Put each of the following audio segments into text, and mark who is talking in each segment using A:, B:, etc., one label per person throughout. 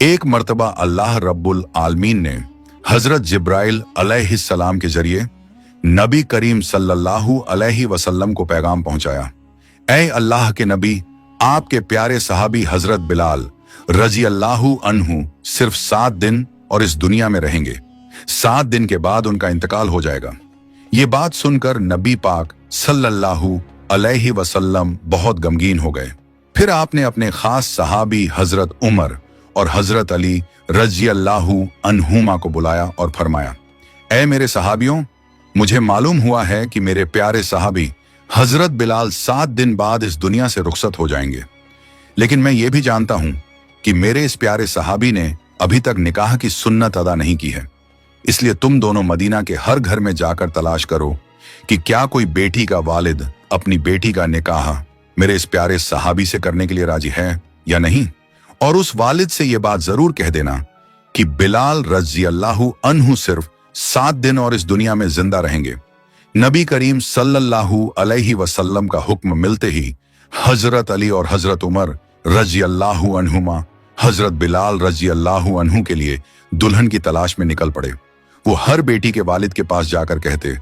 A: एक मर्तबा अल्लाह रब्बुल आलमीन ने हजरत जिब्राइल अलैहिस्सलाम के जरिए नबी करीम सल्लल्लाहु अलैहि वसल्लम को पैगाम पहुंचाया। ऐ अल्लाह के नबी, आपके प्यारे सहाबी हजरत बिलाल रजी अल्लाहु अन्हु सिर्फ 7 दिन और इस दुनिया में रहेंगे। 7 दिन के बाद उनका इंतकाल हो जाएगा। ये बात सुनकर नबी पाक सल्लल्लाहु अलैहि वसल्लम बहुत गमगीन हो गए। फिर आपने अपने खास सहाबी हजरत उमर और हजरत अली रजी अल्लाहु अन्हुमा को बुलाया और फरमाया, ऐ मेरे सहाबियों, मुझे मालूम हुआ है कि मेरे प्यारे सहाबी हजरत बिलाल 7 दिन बाद इस दुनिया से रुखसत हो जाएंगे, लेकिन मैं ये भी जानता हूं कि मेरे इस प्यारे सहाबी ने अभी तक निकाह की सुन्नत अदा नहीं की है। इसलिए तुम दोनों मदीना के हर घर में जाकर तलाश करो कि क्या कोई बेटी का वालिद अपनी बेटी का निकाह मेरे इस प्यारे सहाबी से करने के लिए राजी है या नहीं। और उस वालिद से यह बात जरूर कह देना कि बिलाल रजी अल्लाहु अन्हु सिर्फ 7 दिन और इस दुनिया में जिंदा रहेंगे। नबी करीम सल्लल्लाहु अलैहि वसल्लम का हुक्म मिलते ही हजरत अली और हजरत उमर रजी अल्लाहु अन्हुमा हजरत बिलाल रजी अल्लाहु अन्हु के लिए दुल्हन की तलाश में निकल पड़े। वो हर बेटी के वालिद के पास जाकर कहते,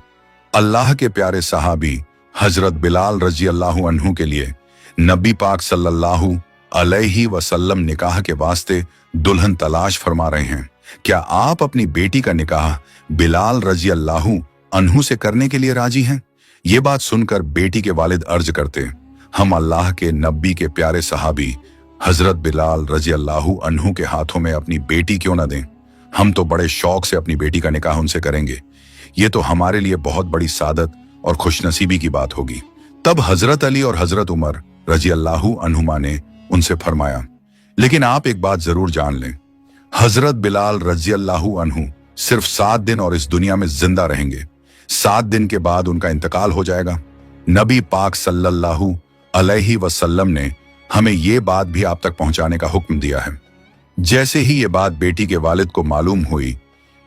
A: अल्लाह के प्यारे सहाबी हजरत बिलाल रजी अल्लाहु अन्हु के लिए नबी पाक सल्लल्लाहु अलैहि वसल्लम निकाह के वास्ते दुल्हन तलाश फरमा रहे हैं। क्या आप अपनी बेटी का निकाह बिलाल रजी अल्लाहु अन्हु से करने के लिए राजी हैं? ये बात सुनकर बेटी के वालिद अर्ज करते, हम अल्लाह के नबी के प्यारे सहाबी हजरत बिलाल रजी अल्लाहु अन्हु के हाथों में अपनी बेटी क्यों ना दें। हम तो बड़े शौक से अपनी बेटी का निकाह उनसे करेंगे। ये तो हमारे लिए बहुत बड़ी सादत और खुशनसीबी की बात होगी। तब हजरत अली और हजरत उमर रजी अल्लाहु अन्हुमा ने उनसे फरमाया, लेकिन आप एक बात जरूर जान लें, हजरत बिलाल रजी अल्लाहु अन्हु सिर्फ 7 दिन और इस दुनिया में जिंदा रहेंगे। 7 दिन के बाद उनका इंतकाल हो जाएगा। नबी पाक सल्लल्लाहु अलैहि वसल्लम ने हमें ये बात भी आप तक पहुंचाने का हुक्म दिया है। जैसे ही ये बात बेटी के वालिद को मालूम हुई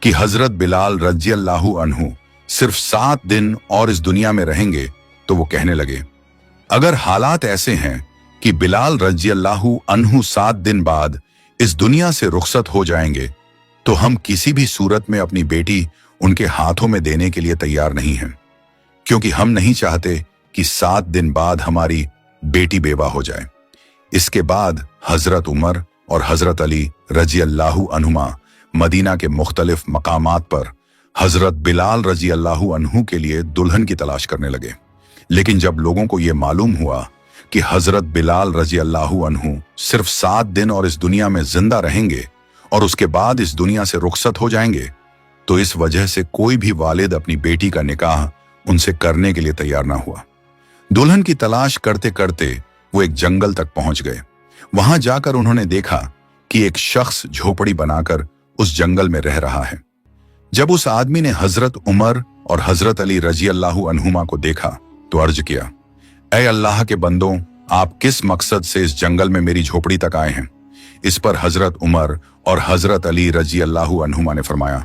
A: कि हजरत बिलाल रजी अल्लाहु अन्हु सिर्फ 7 दिन और इस दुनिया में रहेंगे, तो वो कहने लगे, अगर हालात ऐसे हैं कि बिलाल रजी अल्लाहु अन्हु 7 दिन बाद इस दुनिया से रुखसत हो जाएंगे, तो हम किसी भी सूरत में अपनी बेटी उनके हाथों में देने के लिए तैयार नहीं हैं, क्योंकि हम नहीं चाहते कि 7 दिन बाद हमारी बेटी बेवा हो जाए। इसके बाद हजरत उमर और हजरत अली रजी अल्लाहु अन्हुमा मदीना के मुख्तलिफ मकामात पर हजरत बिलाल रजी अल्लाहु अन्हु के लिए दुल्हन की तलाश करने लगे। लेकिन जब लोगों को यह मालूम हुआ कि हजरत बिलाल रजी अल्लाहु अन्हु सिर्फ 7 दिन और इस दुनिया में जिंदा रहेंगे और उसके बाद इस दुनिया से रुखसत हो जाएंगे, तो इस वजह से कोई भी वालिद अपनी बेटी का निकाह उनसे करने के लिए तैयार ना हुआ। दुल्हन की तलाश करते करते वो एक जंगल तक पहुंच गए। वहां जाकर उन्होंने देखा कि एक शख्स झोपड़ी बनाकर उस जंगल में रह रहा है। जब उस आदमी ने हजरत उमर और हजरत अली रजी अल्लाहु अन्हुमा को देखा तो अर्ज किया, ऐ अल्लाह के बंदों, आप किस मकसद से इस जंगल में मेरी झोपड़ी तक आए हैं? इस पर हजरत उमर और हजरत अली रजी अल्लाहु अन्हुमा ने फरमाया,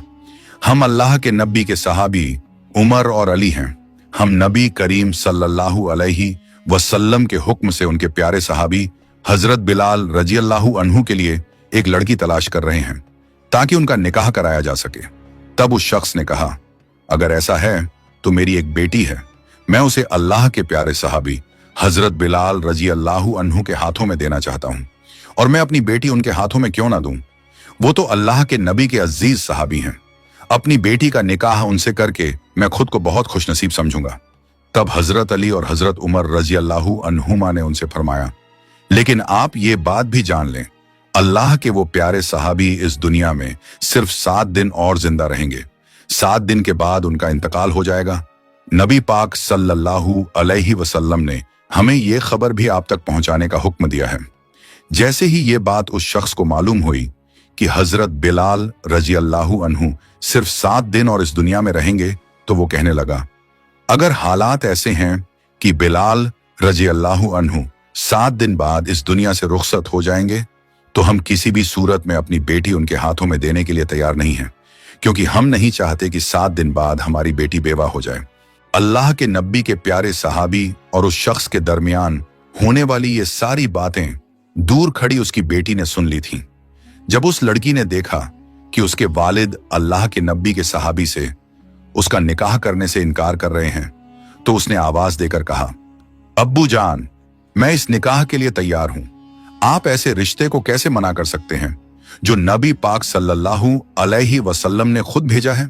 A: हम अल्लाह के नबी के सहाबी उमर और अली हैं। हम नबी करीम सल्लल्लाहु अलैहि वसल्लम के हुक्म से उनके प्यारे सहाबी हजरत बिलाल रजी अल्लाहु अन्हु के लिए एक लड़की तलाश कर रहे हैं ताकि उनका निकाह कराया जा सके। तब उस शख्स ने कहा, अगर ऐसा है तो मेरी एक बेटी है, मैं उसे अल्लाह के प्यारे सहाबी हजरत बिलाल रजी अल्लाहु अन्हु के हाथों में देना चाहता हूं, और मैं अपनी बेटी उनके हाथों में क्यों ना दूं? वो तो अल्लाह के नबी के अजीज सहाबी हैं। अपनी बेटी का निकाह उनसे करके मैं खुद को बहुत खुशनसीब समझूंगा। तब हजरत अली और हजरत उमर रजी अल्लाहु अन्हुमा ने उनसे फरमाया, लेकिन आप ये बात भी जान लें, अल्लाह के वो प्यारे सहाबी इस दुनिया में सिर्फ 7 दिन और जिंदा रहेंगे। 7 दिन के बाद उनका इंतकाल हो जाएगा। नबी पाक सल्लल्लाहु अलैहि वसल्लम ने हमें ये खबर भी आप तक पहुंचाने का हुक्म दिया है। जैसे ही ये बात उस शख्स को मालूम हुई कि हजरत बिलाल रजी अल्लाहु अन्हु सिर्फ 7 दिन और इस दुनिया में रहेंगे, तो वो कहने लगा, अगर हालात ऐसे हैं कि बिलाल रजी अल्लाहु अन्हु 7 दिन बाद इस दुनिया से रुखसत हो जाएंगे, तो हम किसी भी सूरत में अपनी बेटी उनके हाथों में देने के लिए तैयार नहीं हैं, क्योंकि हम नहीं चाहते कि 7 दिन बाद हमारी बेटी बेवा हो जाए। अल्लाह के नबी के प्यारे सहाबी और उस शख्स के दरमियान होने वाली ये सारी बातें दूर खड़ी उसकी बेटी ने सुन ली थीं। जब उस लड़की ने देखा कि उसके वालिद अल्लाह के नबी के सहाबी से उसका निकाह करने से इनकार कर रहे हैं, तो उसने आवाज देकर कहा, अब्बू जान, मैं इस निकाह के लिए तैयार हूं। आप ऐसे रिश्ते को कैसे मना कर सकते हैं जो नबी पाक सल्लल्लाहु अलैहि वसल्लम ने खुद भेजा है?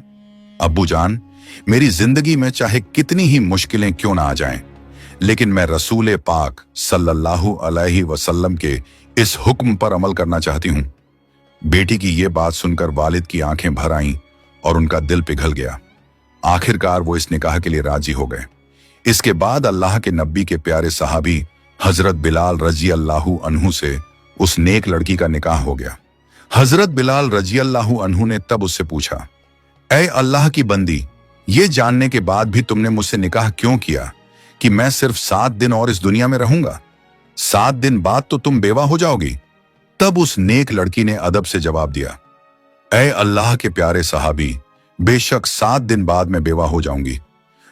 A: अब्बू जान, मेरी जिंदगी में चाहे कितनी ही मुश्किलें क्यों ना आ जाएं, लेकिन मैं रसूल पाक सल्लल्लाहु अलैहि वसल्लम के इस हुक्म पर अमल करना चाहती हूं। बेटी की यह बात सुनकर वालिद की आंखें भर आईं और उनका दिल पिघल गया। आखिरकार वो इस निकाह के लिए राजी हो गए। इसके बाद अल्लाह के नबी के प्यारे सहाबी हजरत बिलाल रजी अल्लाहु अन्हु से उस नेक लड़की का निकाह हो गया। हजरत बिलाल रजी अल्लाहु अन्हु ने तब उससे पूछा, ऐ अल्लाह की बंदी, ये जानने के बाद भी तुमने मुझसे निकाह क्यों किया कि मैं सिर्फ 7 दिन और इस दुनिया में रहूंगा? 7 दिन बाद तो तुम बेवा हो जाओगी। तब उस नेक लड़की ने अदब से जवाब दिया, ऐ अल्लाह के प्यारे सहाबी, बेशक 7 दिन बाद मैं बेवा हो जाऊंगी,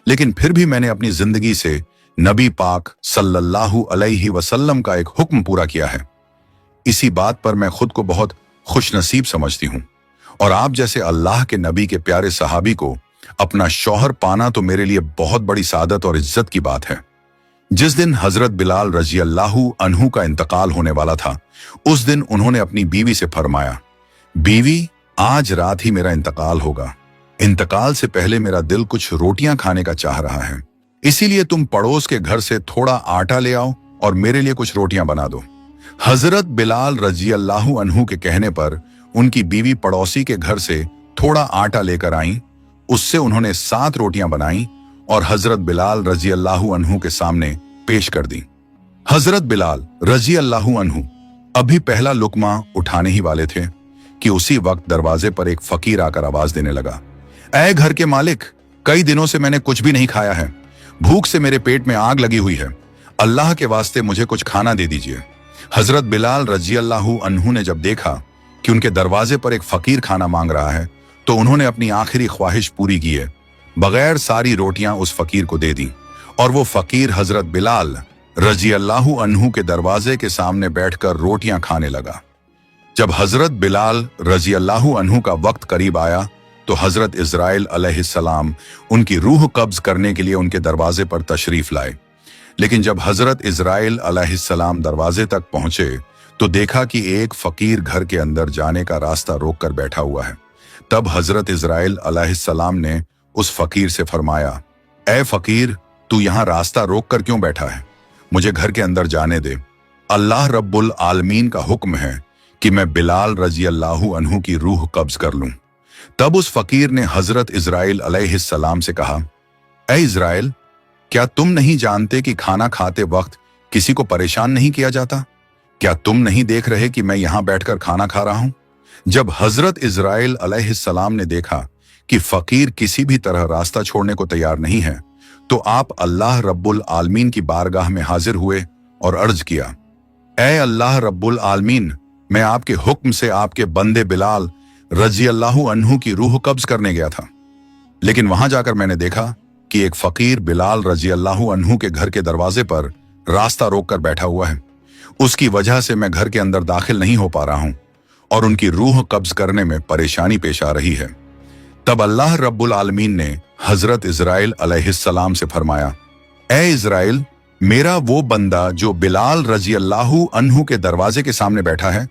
A: लेकिन फिर भी मैंने अपनी जिंदगी से नबी पाक सल्लल्लाहु अलैहि वसल्लम का एक हुक्म पूरा किया है। इसी बात पर मैं खुद को बहुत खुशनसीब समझती हूं, और आप जैसे अल्लाह के नबी के प्यारे सहाबी को अपना शौहर पाना तो मेरे लिए बहुत बड़ी सादत और इज्जत की बात है। जिस दिन हजरत बिलाल रजी अल्लाहु अन्हु का इंतकाल होने वाला था, उस दिन उन्होंने अपनी बीवी से फरमाया, बीवी, आज रात ही मेरा इंतकाल होगा। इंतकाल से पहले मेरा दिल कुछ रोटियां खाने का चाह रहा है, इसीलिए तुम पड़ोस के घर से थोड़ा आटा ले आओ और मेरे लिए कुछ रोटियां बना दो। हजरत बिलाल रजी अल्लाहु अन्हु के कहने पर उनकी बीवी पड़ोसी के घर से थोड़ा आटा लेकर आई। उससे उन्होंने 7 रोटियां बनाई और हजरत बिलाल रजी अल्लाहु अन्हु के सामने पेश कर दी। हजरत बिलाल रजी अल्लाहु अन्हु अभी पहला लुकमा उठाने ही वाले थे कि उसी वक्त दरवाजे पर एक फकीर आकर आवाज देने लगा, ऐ घर के मालिक, कई दिनों से मैंने कुछ भी नहीं खाया है, भूख से मेरे पेट में आग लगी हुई है, अल्लाह के वास्ते मुझे कुछ खाना दे दीजिए। हजरत बिलाल रजी अल्लाहु अन्हु ने जब देखा कि उनके दरवाजे पर एक फकीर खाना मांग रहा है, तो उन्होंने अपनी आखिरी ख्वाहिश पूरी किए बगैर सारी रोटियां उस फकीर को दे दी, और वो फकीर हजरत बिलाल रजी अल्लाहु अन्हु के दरवाजे के सामने बैठकर रोटियां खाने लगा। जब हजरत बिलाल रजी अल्लाहु अन्हु का वक्त करीब आया, तो हजरत इजराइल अलैहिस्सलाम उनकी रूह कब्ज करने के लिए उनके दरवाजे पर तशरीफ लाए। लेकिन जब हजरत इजराइल अलैहिस्सलाम दरवाजे तक पहुंचे, तो देखा कि एक फकीर घर के अंदर जाने का रास्ता रोककर बैठा हुआ है। तब हजरत इजराइल अलैहिस्सलाम ने उस फकीर से फरमाया, ऐ फकीर, तू यहां रास्ता रोक कर क्यों बैठा है? मुझे घर के अंदर जाने दे। अल्लाह रब्बुल आलमीन का हुक्म है कि मैं बिलाल रजी अल्लाहु अन्हु की रूह कब्ज कर लूं। तब उस फकीर ने हजरत इजराइल अलैहिस्सलाम से कहा, ऐ इजराइल, क्या तुम नहीं जानते कि खाना खाते वक्त किसी को परेशान नहीं किया जाता? क्या तुम नहीं देख रहे कि मैं यहां बैठकर खाना खा रहा हूं? जब हजरत इजराइल अलैहिस्सलाम ने देखा कि फकीर किसी भी तरह रास्ता छोड़ने को तैयार नहीं है, तो आप अल्लाह रब्बुल आलमीन की बारगाह में हाजिर हुए और अर्ज किया, ऐ अल्लाह रब्बुल आलमीन, मैं आपके हुक्म से आपके बंदे बिलाल रजी अल्लाहु अन्हु की रूह कब्ज करने गया था, लेकिन वहां जाकर मैंने देखा कि एक फकीर बिलाल रजी अल्लाहु अन्हु के घर के दरवाजे पर रास्ता रोककर बैठा हुआ है। उसकी वजह से मैं घर के अंदर दाखिल नहीं हो पा रहा हूं और उनकी रूह कब्ज करने में परेशानी पेश आ रही है। तब अल्लाह रब्बुल आलमीन ने हजरत इजराइल अलैहिस्सलाम से फरमाया, ए इजराइल, मेरा वो बंदा जो बिलाल रजी अल्लाहु अन्हु के दरवाजे के सामने बैठा है,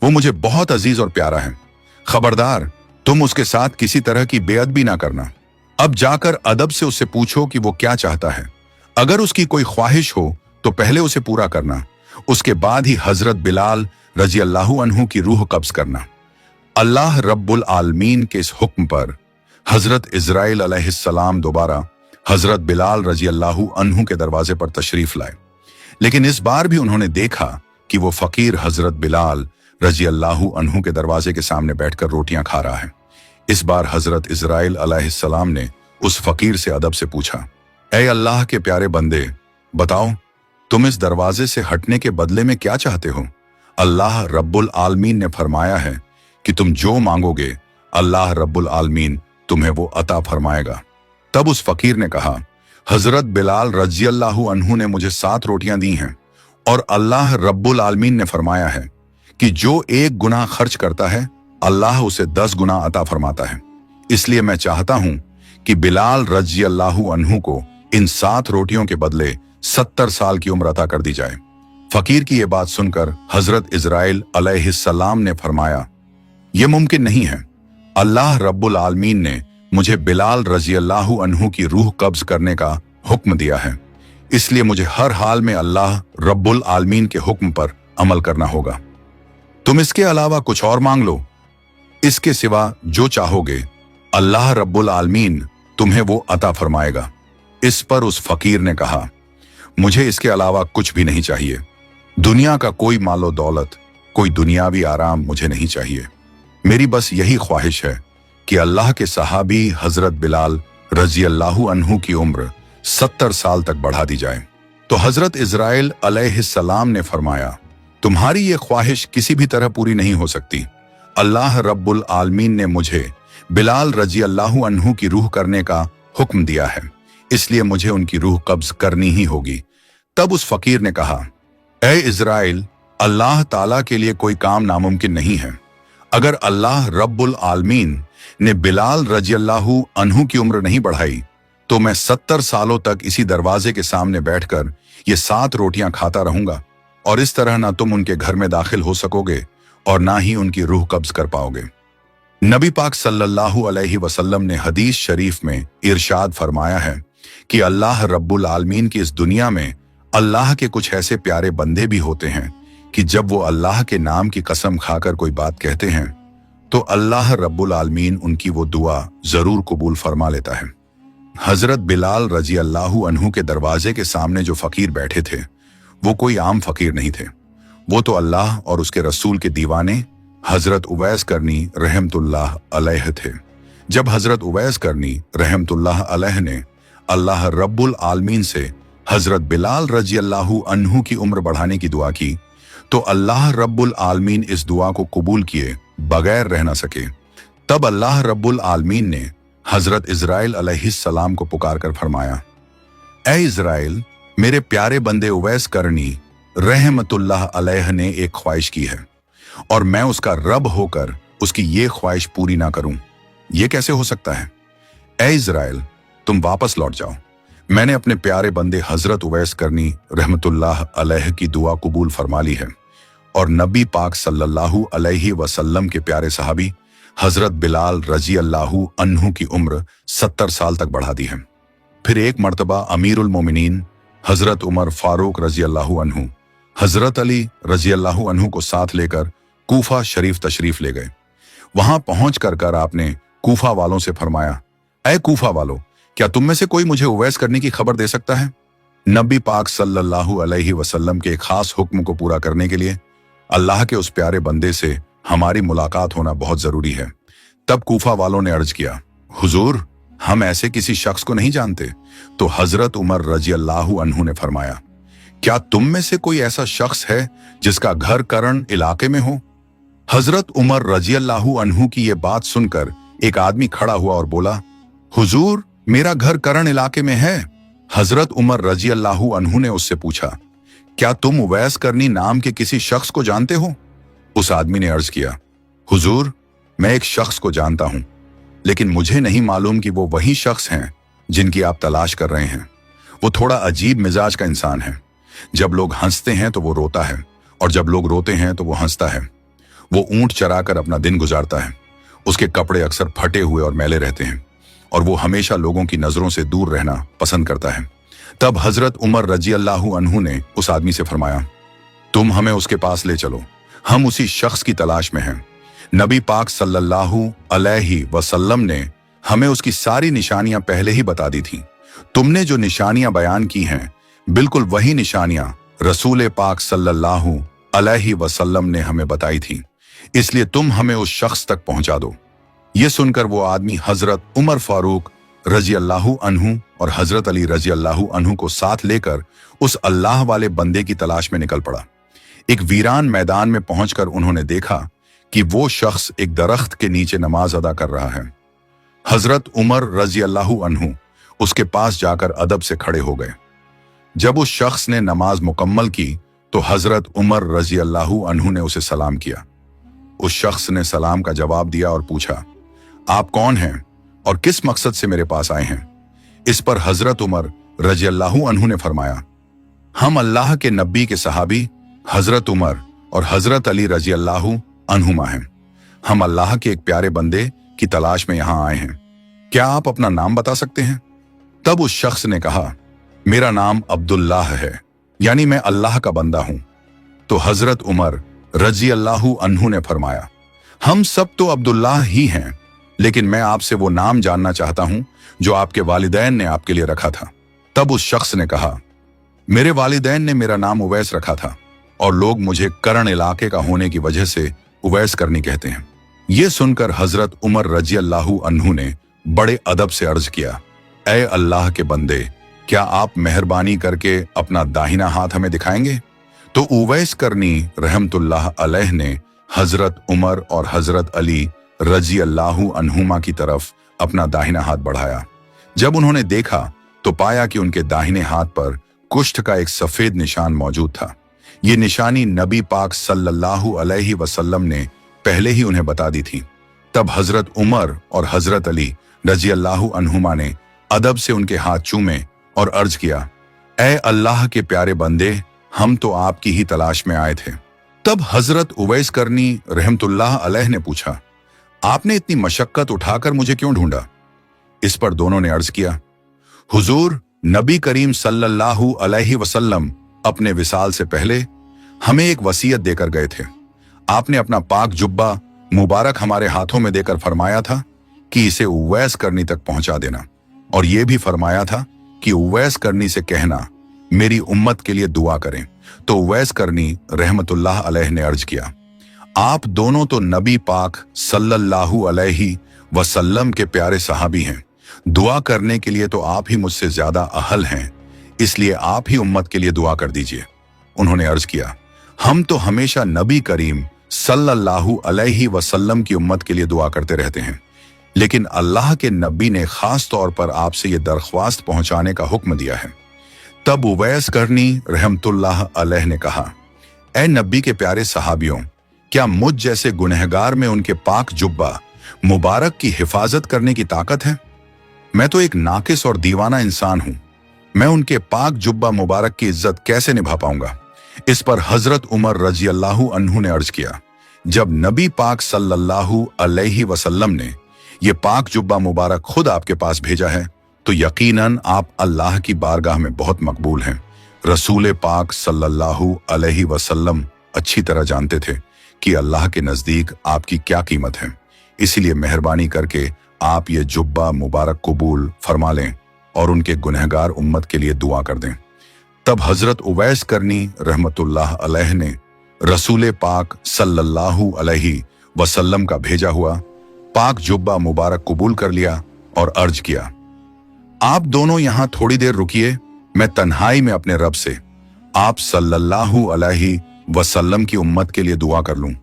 A: वो मुझे बहुत अजीज और प्यारा है। खबरदार, तुम उसके साथ किसी तरह की बेअदबी ना करना। अब जाकर अदब से उससे पूछो कि वो क्या चाहता है। अगर उसकी कोई ख्वाहिश हो तो पहले उसे पूरा करना, उसके बाद ही हजरत बिलाल रजी अल्लाहु अन्हु की रूह कब्ज करना। अल्लाह रब्बुल आलमीन के इस हुक्म पर हजरत इजराइल अलैहिस्सलाम दोबारा हजरत बिलाल रजी अल्लाहु अन्हु के दरवाजे पर तशरीफ लाए, लेकिन इस बार भी उन्होंने देखा कि वो फकीर हजरत बिलाल रजी अल्लाहु अन्हु के दरवाजे के सामने बैठकर रोटियां खा रहा है। इस बार हजरत इजराइल अलैहिस्सलाम ने उस फकीर से अदब से पूछा, ऐ अल्लाह के प्यारे बंदे, बताओ तुम इस दरवाजे से हटने के बदले में क्या चाहते हो? अल्लाह रब्बुल आलमीन ने फरमाया है कि तुम जो मांगोगे अल्लाह रब्बुल आलमीन तुम्हें वो अता फरमाएगा। तब उस फकीर ने कहा, हजरत बिलाल रजी अल्लाहु अन्हु ने मुझे 7 रोटियां दी हैं और अल्लाह रब्बुल आलमीन ने फरमाया है कि जो एक गुना खर्च करता है अल्लाह उसे 10 गुना अता फरमाता है। इसलिए मैं चाहता हूं कि बिलाल रजी अल्लाहु अन्हु को इन 7 रोटियों के बदले 70 साल की उम्र अता कर दी जाए। फकीर की यह बात सुनकर हजरत इजराइल अलैहिस्सलाम ने फरमाया, यह मुमकिन नहीं है। अल्लाह रब्बुल आलमीन ने मुझे बिलाल रजी अल्लाहु अन्हु की रूह कब्ज करने का हुक्म दिया है, इसलिए मुझे हर हाल में अल्लाह रब्बुल आलमीन के हुक्म पर अमल करना होगा। तुम इसके अलावा कुछ और मांग लो, इसके सिवा जो चाहोगे अल्लाह रब्बुल आलमीन तुम्हें वो अता फरमाएगा। इस पर उस फकीर ने कहा, मुझे इसके अलावा कुछ भी नहीं चाहिए। दुनिया का कोई मालो दौलत, कोई दुनियावी आराम मुझे नहीं चाहिए। मेरी बस यही ख्वाहिश है कि अल्लाह के सहाबी हजरत बिलाल रजी अल्लाहु अन्हु की उम्र 70 साल तक बढ़ा दी जाए। तो हजरत इजराइल अलैहिस्सलाम ने फरमाया, तुम्हारी ये ख्वाहिश किसी भी तरह पूरी नहीं हो सकती। अल्लाह रब्बुल आलमीन ने मुझे बिलाल रजी अल्लाहु अन्हु की रूह करने का हुक्म दिया है, इसलिए मुझे उनकी रूह कब्ज करनी ही होगी। तब उस फकीर ने कहा, ए इजराइल, अल्लाह ताला के लिए कोई काम नामुमकिन नहीं है। अगर अल्लाह रब्बुल आलमीन ने बिलाल रजी अल्लाहु अन्हु की उम्र नहीं बढ़ाई तो मैं 70 सालों तक इसी दरवाजे के सामने बैठकर ये 7 रोटियां खाता रहूंगा, और इस तरह ना तुम उनके घर में दाखिल हो सकोगे और ना ही उनकी रूह कब्ज कर पाओगे। नबी पाक सल्लल्लाहु अलैहि वसल्लम ने हदीस शरीफ में इरशाद फरमाया है कि अल्लाह रब्बुल आलमीन की इस दुनिया में अल्लाह के कुछ ऐसे प्यारे बंदे भी होते हैं कि जब वो अल्लाह के नाम की कसम खाकर कोई बात कहते हैं तो अल्लाह रब्बुल आलमीन उनकी वो दुआ जरूर कबूल फरमा लेता है। हजरत बिलाल रजी अल्लाहु अन्हु के दरवाजे के सामने जो फकीर बैठे थे वो कोई आम फकीर नहीं थे, वो तो अल्लाह और उसके रसूल के दीवाने हजरत उवैस करनी रहमतुल्लाह अलैह थे। जब हजरत उवैस करनी रहमतुल्लाह अलैह ने अल्लाह रब्बुल आलमीन से हजरत बिलाल रजी अल्लाहु अन्हु की उम्र बढ़ाने की दुआ की तो अल्लाह रब्बुल आलमीन इस दुआ को कबूल किए बगैर रह ना सके। तब अल्लाह रब्बुल आलमीन ने हजरत इजराइल अलैहिस्सलाम को पुकार कर फरमाया, ए इजराइल, मेरे प्यारे बंदे उवैस करनी रहमतुल्लाह अलैह ने एक ख्वाहिश की है और मैं उसका रब होकर उसकी ये ख्वाहिश पूरी ना करूं, ये कैसे हो सकता है? ए इजराइल, तुम वापस लौट जाओ। मैंने अपने प्यारे बंदे हजरत उवैस करनी रहमतुल्लाह अलैह की दुआ कबूल फरमा ली है और नबी पाक सल्लल्लाहु अलैहि वसल्लम के प्यारे सहाबी हजरत बिलाल रजी अल्लाहु अन्हु की उम्र 70 साल तक बढ़ा दी है। फिर एक मर्तबा अमीरुल मोमिनीन हजरत उमर फारूक रजी अल्लाहु अन्हु हजरत अली रजी अल्लाहु अन्हु को साथ लेकर कूफा शरीफ तशरीफ ले गए। वहां पहुंच कर आपने कूफा वालों से फरमाया, ऐ कूफा वालों, क्या तुम में से कोई मुझे उवैस करने की खबर दे सकता है? नबी पाक सल्लल्लाहु अलैहि वसल्लम के एक खास हुक्म को पूरा करने के लिए अल्लाह के उस प्यारे बंदे से हमारी मुलाकात होना बहुत जरूरी है। तब कूफा वालों ने अर्ज किया, हुजूर, हम ऐसे किसी शख्स को नहीं जानते। तो हजरत उमर रजी अल्लाहु अन्हु ने फरमाया, क्या तुम में से कोई ऐसा शख्स है जिसका घर करण इलाके में हो? हजरत उमर रजी अल्लाहु अन्हु की यह बात सुनकर एक आदमी खड़ा हुआ और बोला, हुजूर, मेरा घर करण इलाके में है। हजरत उमर रजी अल्लाहु अन्हु ने उससे पूछा, क्या तुम उवैस करनी नाम के किसी शख्स को जानते हो? उस आदमी ने अर्ज किया, हुजूर, मैं एक शख्स को जानता हूं, लेकिन मुझे नहीं मालूम कि वो वही शख्स हैं जिनकी आप तलाश कर रहे हैं। वो थोड़ा अजीब मिजाज का इंसान है। जब लोग हंसते हैं तो वो रोता है और जब लोग रोते हैं तो वो हंसता है। वो ऊंट चराकर अपना दिन गुजारता है। उसके कपड़े अक्सर फटे हुए और मैले रहते हैं और वो हमेशा लोगों की नजरों से दूर रहना पसंद करता है। तब हजरत उमर रजी अल्लाहु अन्हु ने उस आदमी से फरमाया, तुम हमें उसके पास ले चलो, हम उसी शख्स की तलाश में हैं। नबी पाक सल्लल्लाहु अलैहि वसल्लम ने हमें उसकी सारी निशानियां पहले ही बता दी थी। तुमने जो निशानियां बयान की हैं, बिल्कुल वही निशानियां रसूल पाक सल्लल्लाहु अलैहि वसल्लम ने हमें बताई थी, इसलिए तुम हमें उस शख्स तक पहुंचा दो। ये सुनकर वो आदमी हजरत उमर फारूक रजी अल्लाहु अन्हु और हजरत अली रजी अल्लाहु अन्हु को साथ लेकर उस अल्लाह वाले बंदे की तलाश में निकल पड़ा। एक वीरान मैदान में पहुंचकर उन्होंने देखा कि वो शख्स एक दरख्त के नीचे नमाज अदा कर रहा है। हजरत उमर रजी अल्लाहु अन्हु उसके पास जाकर अदब से खड़े हो गए। जब उस शख्स ने नमाज मुकम्मल की तो हजरत उमर रजी अल्लाहु अन्हु ने उसे सलाम किया। उस शख्स ने सलाम का जवाब दिया और पूछा, आप कौन हैं और किस मकसद से मेरे पास आए हैं? इस पर हजरत उमर रजी अल्लाहु अन्हु ने फरमाया, हम अल्लाह के नबी के सहाबी हजरत उमर और हजरत अली रजी अल्लाहु अन्हुमा हैं। हम अल्लाह के एक प्यारे बंदे की तलाश में यहां आए हैं। क्या आप अपना नाम बता सकते हैं? तब उस शख्स ने कहा, मेरा नाम अब्दुल्लाह है, यानी मैं अल्लाह का बंदा हूं। तो हजरत उमर रजी अल्लाहु अन्हु ने फरमाया, हम सब तो अब्दुल्लाह ही हैं, लेकिन मैं आपसे वो नाम जानना चाहता हूं जो आपके वालिदैन ने आपके लिए रखा था। तब उस शख्स ने कहा, मेरे वालिदैन ने मेरा नाम उवैस रखा था और लोग मुझे करण इलाके का होने की वजह से उवैस करनी कहते हैं। यह सुनकर हजरत उमर रजी अल्लाहु अन्हु ने बड़े अदब से अर्ज किया, ऐ अल्लाह के बंदे, क्या आप मेहरबानी करके अपना दाहिना हाथ हमें दिखाएंगे? तो उवैस करनी रहमतुल्लाह अलैह ने हजरत उमर और हजरत अली रजी अल्लाहु अन्हुमा की तरफ अपना दाहिना हाथ बढ़ाया। जब उन्होंने देखा तो पाया कि उनके दाहिने हाथ पर कुष्ठ का एक सफेद निशान मौजूद था। ये निशानी नबी पाक सल्लल्लाहु अलैहि वसल्लम ने पहले ही उन्हें बता दी थी। तब हजरत उमर और हजरत अली रजी अल्लाहु अन्हुमा ने अदब से उनके हाथ चूमे और अर्ज किया, ऐ अल्लाह के प्यारे बंदे, हम तो आपकी ही तलाश में आए थे। तब हजरत उवैस करनी रहमतुल्लाह अलैह ने पूछा, आपने इतनी मशक्कत उठाकर मुझे क्यों ढूंढा? इस पर दोनों ने अर्ज किया, हुजूर, नबी करीम सल्लल्लाहु अलैहि वसल्लम अपने विसाल से पहले हमें एक वसीयत देकर गए थे। आपने अपना पाक जुब्बा मुबारक हमारे हाथों में देकर फरमाया था कि इसे उवैस करनी तक पहुंचा देना, और यह भी फरमाया था कि उवैस करनी से कहना मेरी उम्मत के लिए दुआ करें। तो उवैस करनी रहमतुल्लाह अलैह ने अर्ज किया, आप दोनों तो नबी पाक सल्लल्लाहु अलैहि वसल्लम के प्यारे सहाबी हैं। दुआ करने के लिए तो आप ही मुझसे ज्यादा अहल हैं, इसलिए आप ही उम्मत के लिए दुआ कर दीजिए। उन्होंने अर्ज किया, हम तो हमेशा नबी करीम सल्लल्लाहु अलैहि वसल्लम की उम्मत के लिए दुआ करते रहते हैं, लेकिन अल्लाह के नबी ने खास तौर पर आपसे ये दरख्वास्त पहुंचाने का हुक्म दिया है। तब उवैस करनी रहमतुल्लाह अलैह ने कहा, ऐ नबी के प्यारे सहाबियों, क्या मुझ जैसे गुनहगार में उनके पाक जुब्बा मुबारक की हिफाजत करने की ताकत है? मैं तो एक नाकिस और दीवाना इंसान हूं, मैं उनके पाक जुब्बा मुबारक की इज्जत कैसे निभा पाऊंगा? इस पर हजरत उमर रजी अल्लाहु अन्हु ने अर्ज किया, जब नबी पाक सल्लल्लाहु अलैहि वसल्लम ने ये पाक जुब्बा मुबारक खुद आपके पास भेजा है तो यकीनन आप अल्लाह की बारगाह में बहुत मकबूल हैं। रसूल पाक सल्लल्लाहु अलैहि वसल्लम अच्छी तरह जानते थे कि अल्लाह के नजदीक आपकी क्या कीमत है, इसीलिए मेहरबानी करके आप ये जुब्बा मुबारक कबूल फरमा लें और उनके गुनहगार उम्मत के लिए दुआ कर दें। तब हजरत उवैस करनी रहमतुल्लाह अलैह ने रसूल पाक सल्लल्लाहु अलैहि वसल्लम का भेजा हुआ पाक जुब्बा मुबारक कबूल कर लिया और अर्ज किया, आप दोनों यहां थोड़ी देर रुकिए, मैं तन्हाई में अपने रब से आप सल्लल्लाहु अलैहि वसल्लम की उम्मत के लिए दुआ कर लूं।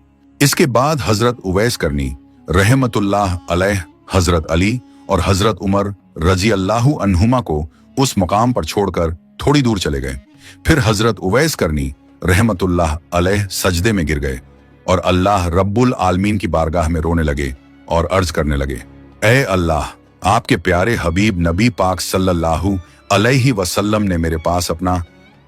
A: इसके बाद हजरत उवैस करनी रहमतुल्लाह अलैह हजरत अली और हजरत उमर रजी अल्लाहु अन्हुमा को उस मुकाम पर छोड़कर थोड़ी दूर चले गए। फिर हजरत उवैस करनी रहमतुल्लाह अलैह सजदे में गिर गए और अल्लाह रब्बुल आलमीन की बारगाह में रोने लगे और अर्ज करने लगे, ऐ अल्लाह, आपके प्यारे हबीब नबी पाक सल्लल्लाहु अलैहि वसल्लम ने मेरे पास अपना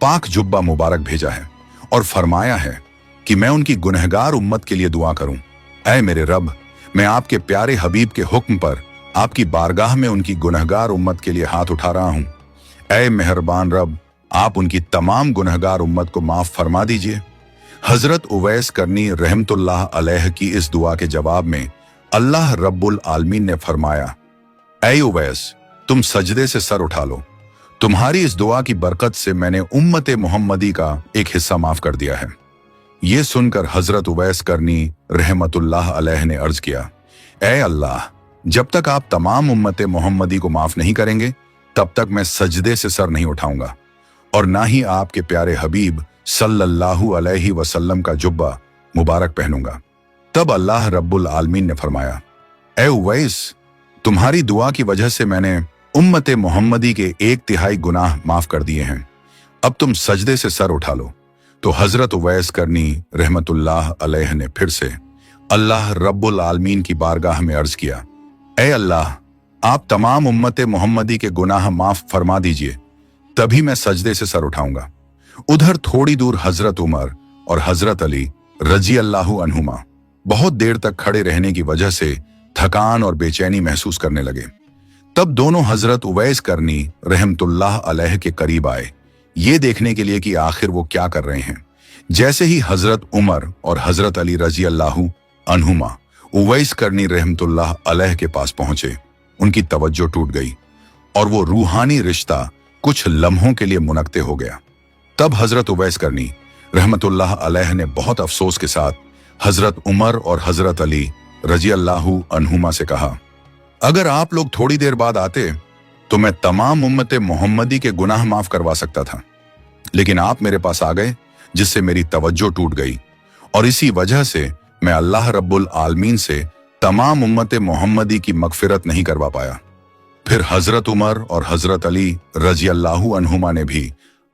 A: पाक जुब्बा मुबारक भेजा है और फरमाया है कि मैं उनकी गुनहगार उम्मत के लिए दुआ करूं। ऐ मेरे रब, मैं आपके प्यारे हबीब के हुक्म पर आपकी बारगाह में उनकी गुनहगार उम्मत के लिए हाथ उठा रहा हूं। ऐ मेहरबान रब, आप उनकी तमाम गुनहगार उम्मत को माफ फरमा दीजिए। हजरत उवैस करनी रहमतुल्लाह अलैह की इस दुआ के जवाब में अल्लाह रब्बुल आलमीन ने फरमाया, ऐ उवैस, तुम सजदे से सर उठा लो, तुम्हारी इस दुआ की बरकत से मैंने उम्मत मोहम्मदी का एक हिस्सा माफ कर दिया है। ये सुनकर हजरत उवैस करनी रहमतुल्लाह अलैह ने अर्ज किया, ऐ अल्लाह, जब तक आप तमाम उम्मत मोहम्मदी को माफ नहीं करेंगे तब तक मैं सजदे से सर नहीं उठाऊंगा और ना ही आपके प्यारे हबीब सल्लल्लाहु अलैहि वसल्लम का जुब्बा मुबारक पहनूंगा। तब अल्लाह रब्बुल आलमीन ने फरमाया, ऐ उवैस, तुम्हारी दुआ की वजह से मैंने उम्मत मोहम्मदी के 1/3 गुनाह माफ कर दिए हैं, अब तुम सजदे से सर उठा लो। तो हजरत उवैस करनी रहमतुल्लाह अलैह ने फिर से अल्लाह रब्बुल आलमीन की बारगाह में अर्ज किया, ए अल्लाह, आप तमाम उम्मत मोहम्मदी के गुनाह माफ फरमा दीजिए, तभी मैं सजदे से सर उठाऊंगा। उधर थोड़ी दूर हजरत उमर और हजरत अली रजी अल्लाहु अन्हुमा बहुत देर तक खड़े रहने की वजह से थकान और बेचैनी महसूस करने लगे। तब दोनों हजरत उवैस करनी रहमतुल्लाह अलैह के करीब आए, ये देखने के लिए कि आखिर वो क्या कर रहे हैं। जैसे ही हजरत उमर और हजरत अली रजी अल्लाहु अन्हुमा उवैस करनी रहमतुल्लाह अलैह के पास पहुंचे, उनकी तवज्जो टूट गई और वो रूहानी रिश्ता कुछ लम्हों के लिए मुनक्ते हो गया। तब हजरत उवैस करनी रहमतुल्लाह अलैह ने बहुत अफसोस के साथ हजरत उमर और हजरत अली रजी अल्लाहु अन्हुमा से कहा, अगर आप लोग थोड़ी देर बाद आते तो मैं तमाम उम्मत मोहम्मदी के गुनाह माफ करवा सकता था, लेकिन आप मेरे पास आ गए जिससे मेरी तवज्जो टूट गई और इसी वजह से मैं अल्लाह रब्बुल आलमीन से तमाम उम्मत मोहम्मदी की मगफिरत नहीं करवा पाया। फिर हजरत उमर और हजरत अली रजी अल्लाहु अन्हुमा ने भी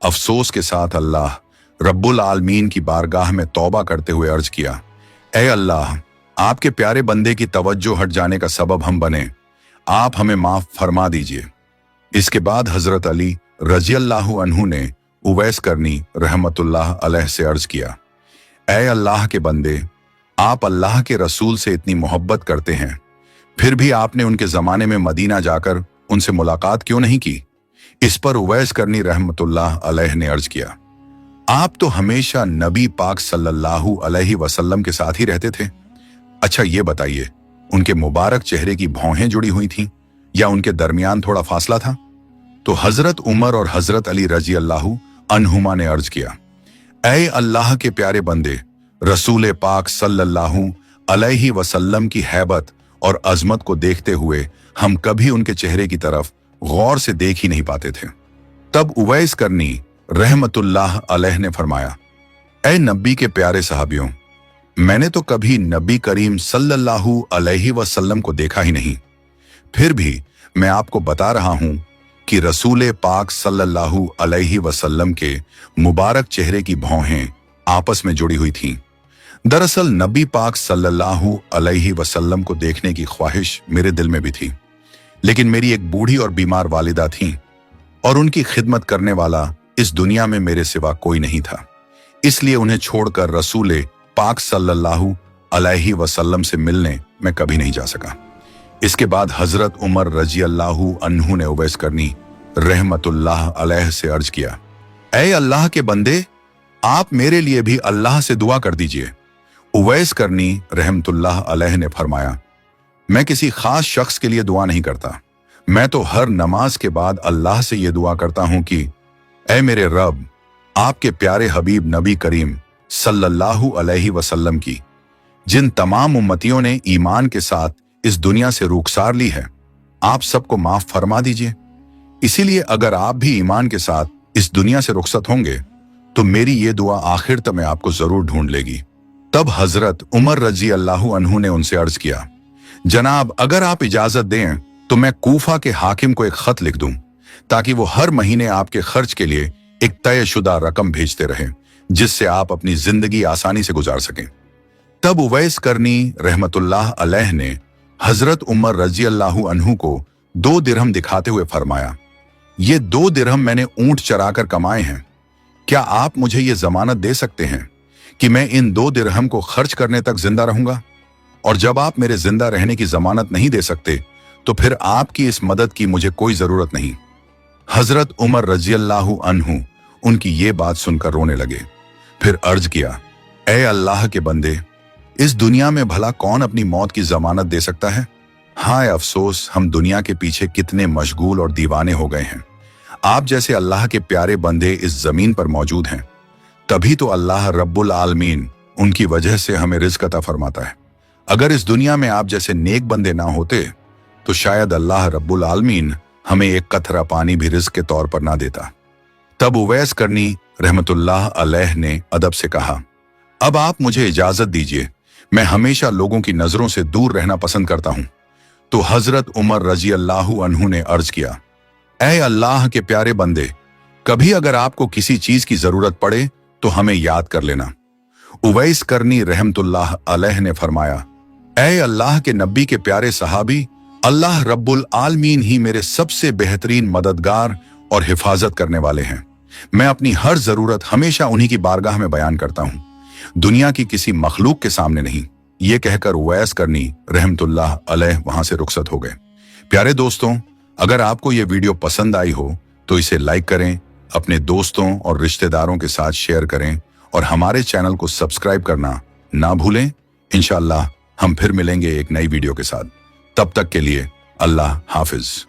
A: अफसोस के साथ अल्लाह रब्बुल आलमीन की बारगाह में तौबा करते हुए अर्ज किया, ए अल्लाह, आपके प्यारे बंदे की तवज्जो हट जाने का सबब हम बने, आप हमें माफ फरमा दीजिए। इसके बाद हजरत अली रजी अल्लाहु अन्हु ने उवैस करनी रहमतुल्लाह अलैह से अर्ज किया, ए अल्लाह के बंदे, आप अल्लाह के रसूल से इतनी मोहब्बत करते हैं, फिर भी आपने उनके जमाने में मदीना जाकर उनसे मुलाकात क्यों नहीं की? इस पर उवैस करनी रहमतुल्लाह अलैह ने अर्ज किया, आप तो हमेशा नबी पाक सल्लल्लाहु अलैहि वसल्लम के साथ ही रहते थे। अच्छा ये बताइए, उनके मुबारक चेहरे की भौहें जुड़ी हुई थीं या उनके दरमियान थोड़ा फासला था? तो हजरत उमर और हजरत अली रजी अल्लाहु अन्हुमा ने अर्ज किया, ऐ अल्लाह के प्यारे बंदे, रसूल पाक सल्लल्लाहु अलैहि वसल्लम की हैबत और अजमत को देखते हुए हम कभी उनके चेहरे की तरफ गौर से देख ही नहीं पाते थे। तब उवैस करनी रहमतुल्लाह अलैह ने फरमाया, ऐ नबी के प्यारे सहाबियों, मैंने तो कभी नबी करीम सल्लल्लाहु अलैहि वसल्लम को देखा ही नहीं, फिर भी मैं आपको बता रहा हूं कि रसूल पाक सल्लल्लाहु अलैहि वसल्लम के मुबारक चेहरे की भौहें आपस में जुड़ी हुई थीं। दरअसल नबी पाक सल्लल्लाहु अलैहि वसल्लम को देखने की ख्वाहिश मेरे दिल में भी थी, लेकिन मेरी एक बूढ़ी और बीमार वालिदा थीं और उनकी खिदमत करने वाला इस दुनिया में मेरे सिवा कोई नहीं था, इसलिए उन्हें छोड़कर रसूल पाक सल्लल्लाहु अलैहि वसल्लम से मिलने मैं कभी नहीं जा सका। इसके बाद हजरत उमर रजी अल्लाहु अन्हु ने उवैस करनी रहमतुल्लाह अलैह से अर्ज किया, ऐ अल्लाह के बंदे, आप मेरे लिए भी अल्लाह से दुआ कर दीजिए। उवैस करनी रहमतुल्लाह अलैह ने फरमाया, मैं किसी खास शख्स के लिए दुआ नहीं करता, मैं तो हर नमाज के बाद अल्लाह से यह दुआ करता हूं कि ऐ मेरे रब, आपके प्यारे हबीब नबी करीम सल्लल्लाहु अलैहि वसल्लम की जिन तमाम उम्मतियों ने ईमान के साथ इस दुनिया से रुखसार ली है, आप सबको माफ फरमा दीजिए। इसीलिए अगर आप भी ईमान के साथ इस दुनिया से रुखसत होंगे तो मेरी ये दुआ आखिर तक में आपको जरूर ढूंढ लेगी। तब हजरत उमर रजी अल्लाहु अन्हु ने उनसे अर्ज किया, जनाब, अगर आप इजाजत दें तो मैं कूफा के हाकिम को एक खत लिख दूं ताकि वो हर महीने आपके खर्च के लिए एक तयशुदा रकम भेजते रहें, जिससे आप अपनी जिंदगी आसानी से गुजार सकें। तब उवैस करनी रहमतुल्लाह अलैह ने हजरत उमर रजी अल्लाहु अन्हु को 2 दिरहम दिखाते हुए फरमाया, ये 2 दिरहम मैंने ऊंट चराकर कमाए हैं, क्या आप मुझे ये जमानत दे सकते हैं कि मैं इन 2 दिरहम को खर्च करने तक जिंदा रहूंगा? और जब आप मेरे जिंदा रहने की जमानत नहीं दे सकते तो फिर आपकी इस मदद की मुझे कोई जरूरत नहीं। हजरत उमर रजी अल्लाहु अन्हु उनकी ये बात सुनकर रोने लगे, फिर अर्ज किया, ऐ अल्लाह के बंदे, इस दुनिया में भला कौन अपनी मौत की जमानत दे सकता है? हाय अफसोस, हम दुनिया के पीछे कितने मशगूल और दीवाने हो गए हैं। आप जैसे अल्लाह के प्यारे बंदे इस जमीन पर मौजूद हैं, तभी तो अल्लाह रब्बुल आलमीन उनकी वजह से हमें रिज़्क़ अता फरमाता है। अगर इस दुनिया में आप जैसे नेक बंदे ना होते तो शायद अल्लाह रब्बुल आलमीन हमें एक कतरा पानी भी रिज़्क़ के तौर पर ना देता। तब उवैस करनी रहमतुल्लाह अलैह ने अदब से कहा, अब आप मुझे इजाजत दीजिए, मैं हमेशा लोगों की नजरों से दूर रहना पसंद करता हूं। तो हजरत उमर रजी अल्लाहु अन्हु ने अर्ज किया, ऐ अल्लाह के प्यारे बंदे, कभी अगर आपको किसी चीज की जरूरत पड़े तो हमें याद कर लेना। उवैस करनी रहमतुल्लाह अलैह ने फरमाया, ऐ अल्लाह के नबी के प्यारे सहाबी, अल्लाह रब्बुल आलमीन ही मेरे सबसे बेहतरीन मददगार और हिफाजत करने वाले हैं। मैं अपनी हर जरूरत हमेशा उन्हीं की बारगाह में बयान करता हूँ, दुनिया की किसी मखलूक के सामने नहीं। ये कहकर उवैस करनी रहमतुल्लाह अलैह वहां से रुखसत हो गए। प्यारे दोस्तों, अगर आपको ये वीडियो पसंद आई हो तो इसे लाइक करें, अपने दोस्तों और रिश्तेदारों के साथ शेयर करें और हमारे चैनल को सब्सक्राइब करना ना भूलें। इंशाअल्लाह हम फिर मिलेंगे एक नई वीडियो के साथ। तब तक के लिए अल्लाह हाफिज।